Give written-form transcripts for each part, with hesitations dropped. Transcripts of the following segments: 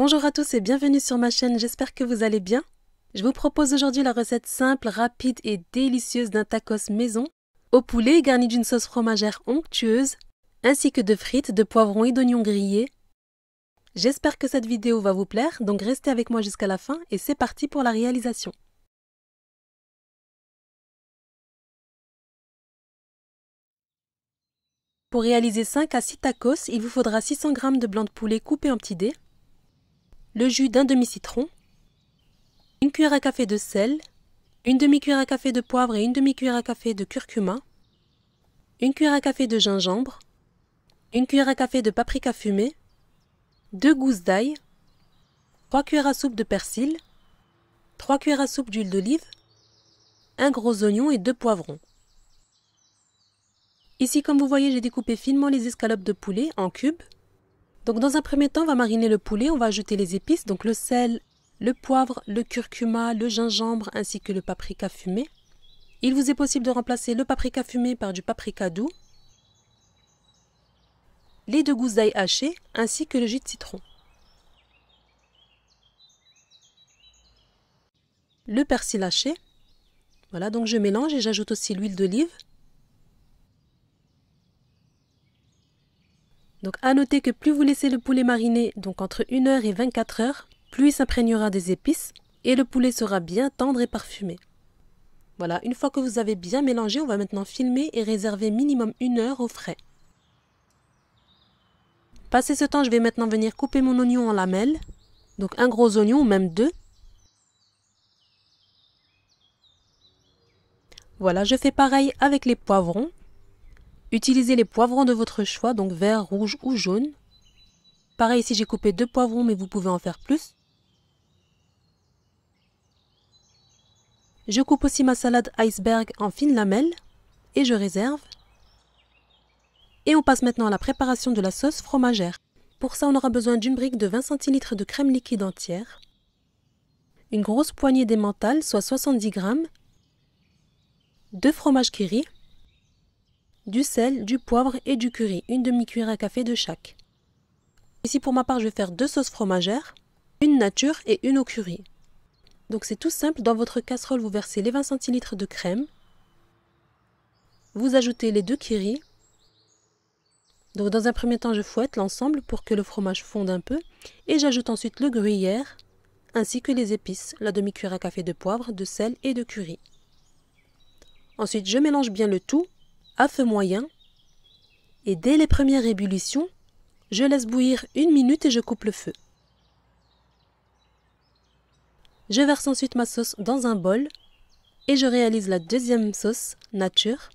Bonjour à tous et bienvenue sur ma chaîne, j'espère que vous allez bien. Je vous propose aujourd'hui la recette simple, rapide et délicieuse d'un tacos maison au poulet garni d'une sauce fromagère onctueuse, ainsi que de frites, de poivrons et d'oignons grillés. J'espère que cette vidéo va vous plaire, donc restez avec moi jusqu'à la fin et c'est parti pour la réalisation. Pour réaliser 5 à 6 tacos, il vous faudra 600 g de blanc de poulet coupé en petits dés, le jus d'un demi-citron, une cuillère à café de sel, une demi-cuillère à café de poivre et une demi-cuillère à café de curcuma, une cuillère à café de gingembre, une cuillère à café de paprika fumée, 2 gousses d'ail, 3 cuillères à soupe de persil, 3 cuillères à soupe d'huile d'olive, un gros oignon et 2 poivrons. Ici, comme vous voyez, j'ai découpé finement les escalopes de poulet en cubes. Donc dans un premier temps, on va mariner le poulet, on va ajouter les épices, donc le sel, le poivre, le curcuma, le gingembre ainsi que le paprika fumé. Il vous est possible de remplacer le paprika fumé par du paprika doux, les 2 gousses d'ail hachées ainsi que le jus de citron. Le persil haché. Voilà, donc je mélange et j'ajoute aussi l'huile d'olive. Donc à noter que plus vous laissez le poulet mariner, donc entre 1 heure et 24 heures, plus il s'imprégnera des épices et le poulet sera bien tendre et parfumé. Voilà, une fois que vous avez bien mélangé, on va maintenant filmer et réserver minimum 1 heure au frais. Passé ce temps, je vais maintenant venir couper mon oignon en lamelles, donc un gros oignon ou même 2. Voilà, je fais pareil avec les poivrons. Utilisez les poivrons de votre choix, donc vert, rouge ou jaune. Pareil ici, j'ai coupé 2 poivrons, mais vous pouvez en faire plus. Je coupe aussi ma salade iceberg en fines lamelles et je réserve. Et on passe maintenant à la préparation de la sauce fromagère. Pour ça, on aura besoin d'une brique de 20 cl de crème liquide entière, une grosse poignée d'emmental, soit 70 g, 2 fromages Kiri, du sel, du poivre et du curry, une demi-cuillère à café de chaque. Ici pour ma part, je vais faire 2 sauces fromagères, une nature et une au curry. Donc c'est tout simple, dans votre casserole, vous versez les 20 cl de crème, vous ajoutez les 2 Kiri. Donc dans un premier temps, je fouette l'ensemble pour que le fromage fonde un peu et j'ajoute ensuite le gruyère ainsi que les épices, la demi-cuillère à café de poivre, de sel et de curry. Ensuite, je mélange bien le tout à feu moyen et dès les premières ébullitions, je laisse bouillir 1 minute et je coupe le feu. Je verse ensuite ma sauce dans un bol et je réalise la deuxième sauce nature.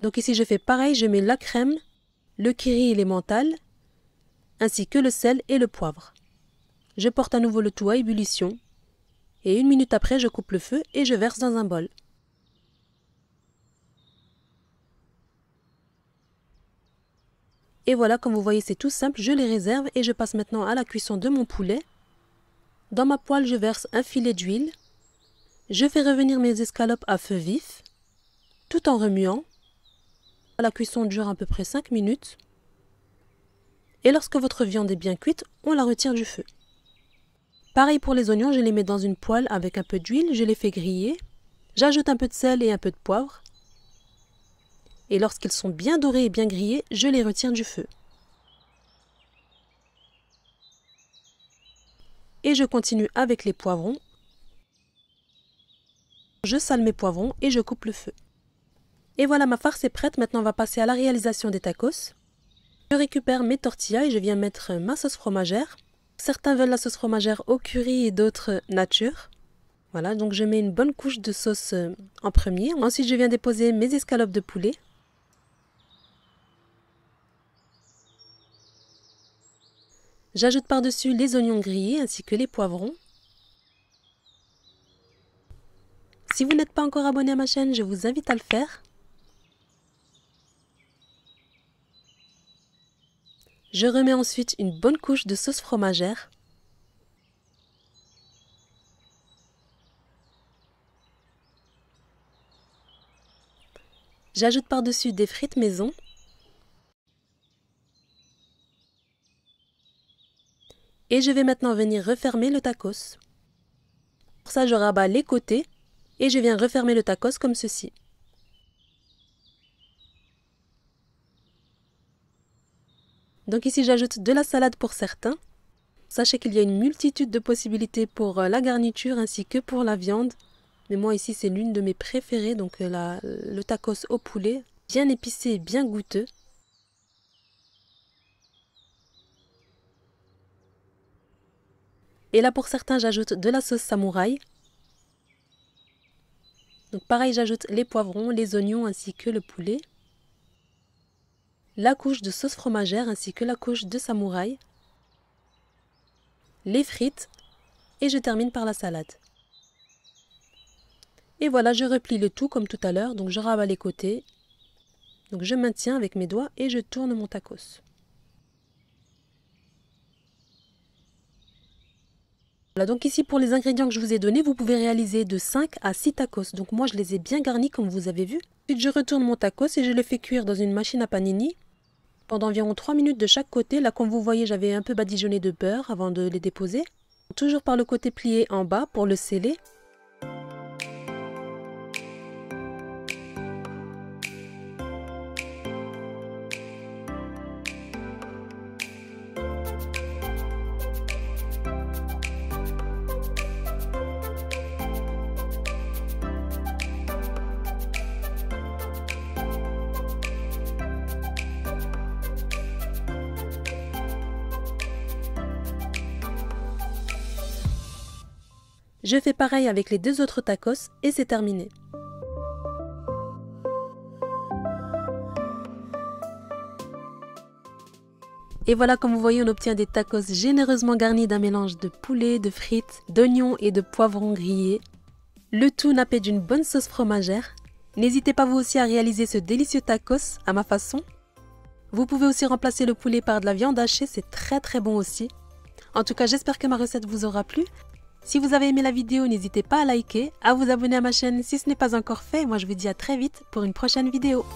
Donc ici, je fais pareil, je mets la crème, le Kiri et l'emmental, ainsi que le sel et le poivre. Je porte à nouveau le tout à ébullition et 1 minute après, je coupe le feu et je verse dans un bol. Et voilà, comme vous voyez, c'est tout simple, je les réserve et je passe maintenant à la cuisson de mon poulet. Dans ma poêle, je verse un filet d'huile. Je fais revenir mes escalopes à feu vif, tout en remuant. La cuisson dure à peu près 5 minutes. Et lorsque votre viande est bien cuite, on la retire du feu. Pareil pour les oignons, je les mets dans une poêle avec un peu d'huile, je les fais griller. J'ajoute un peu de sel et un peu de poivre. Et lorsqu'ils sont bien dorés et bien grillés, je les retire du feu. Et je continue avec les poivrons. Je sale mes poivrons et je coupe le feu. Et voilà, ma farce est prête, maintenant on va passer à la réalisation des tacos. Je récupère mes tortillas et je viens mettre ma sauce fromagère. Certains veulent la sauce fromagère au curry et d'autres nature. Voilà, donc je mets une bonne couche de sauce en premier. Ensuite, je viens déposer mes escalopes de poulet. J'ajoute par-dessus les oignons grillés ainsi que les poivrons. Si vous n'êtes pas encore abonné à ma chaîne, je vous invite à le faire. Je remets ensuite une bonne couche de sauce fromagère. J'ajoute par-dessus des frites maison. Et je vais maintenant venir refermer le tacos. Pour ça, je rabats les côtés et je viens refermer le tacos comme ceci. Donc ici, j'ajoute de la salade pour certains. Sachez qu'il y a une multitude de possibilités pour la garniture ainsi que pour la viande. Mais moi ici, c'est l'une de mes préférées, donc le tacos au poulet, bien épicé et bien goûteux. Et là, pour certains, j'ajoute de la sauce samouraï. Donc pareil, j'ajoute les poivrons, les oignons ainsi que le poulet. La couche de sauce fromagère ainsi que la couche de samouraï. Les frites. Et je termine par la salade. Et voilà, je replie le tout comme tout à l'heure. Donc je rabats les côtés. Donc je maintiens avec mes doigts et je tourne mon tacos. Voilà, donc ici pour les ingrédients que je vous ai donnés, vous pouvez réaliser de 5 à 6 tacos. Donc moi je les ai bien garnis comme vous avez vu. Ensuite je retourne mon tacos et je le fais cuire dans une machine à panini pendant environ 3 minutes de chaque côté. Là comme vous voyez, j'avais un peu badigeonné de beurre avant de les déposer. Toujours par le côté plié en bas pour le sceller. Je fais pareil avec les 2 autres tacos et c'est terminé. Et voilà, comme vous voyez, on obtient des tacos généreusement garnis d'un mélange de poulet, de frites, d'oignons et de poivrons grillés. Le tout nappé d'une bonne sauce fromagère. N'hésitez pas vous aussi à réaliser ce délicieux tacos à ma façon. Vous pouvez aussi remplacer le poulet par de la viande hachée, c'est très bon aussi. En tout cas, j'espère que ma recette vous aura plu. Si vous avez aimé la vidéo, n'hésitez pas à liker, à vous abonner à ma chaîne si ce n'est pas encore fait. Moi, je vous dis à très vite pour une prochaine vidéo.